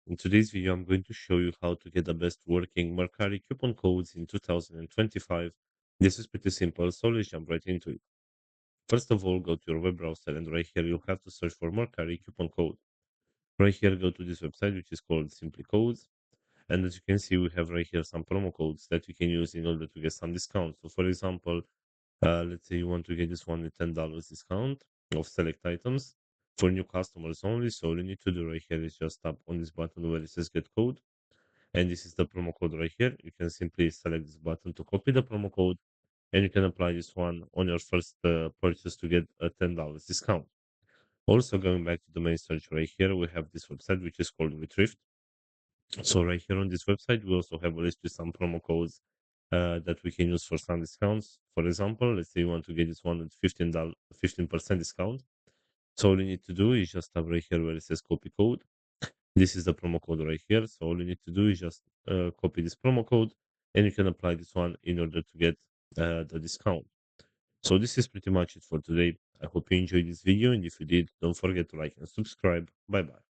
In today's video, I'm going to show you how to get the best working Mercari coupon codes in 2025. This is pretty simple, so let's jump right into it. First of all, go to your web browser and right here you'll have to search for Mercari coupon code. Right here, go to this website which is called Simply Codes. And as you can see, we have right here some promo codes that you can use in order to get some discounts. So for example, let's say you want to get this one with $10 discount of select items for new customers only. So all you need to do right here is just tap on this button where it says get code. And this is the promo code right here. You can simply select this button to copy the promo code and you can apply this one on your first purchase to get a $10 discount. Also, going back to the main search right here, we have this website which is called Retrieve. So right here on this website, we also have a list with some promo codes that we can use for some discounts. For example, let's say you want to get this one with 15% discount. So all you need to do is just tap right here where it says copy code. This is the promo code right here. So all you need to do is just copy this promo code and you can apply this one in order to get the discount. So this is pretty much it for today. I hope you enjoyed this video, and if you did, don't forget to like and subscribe. Bye bye.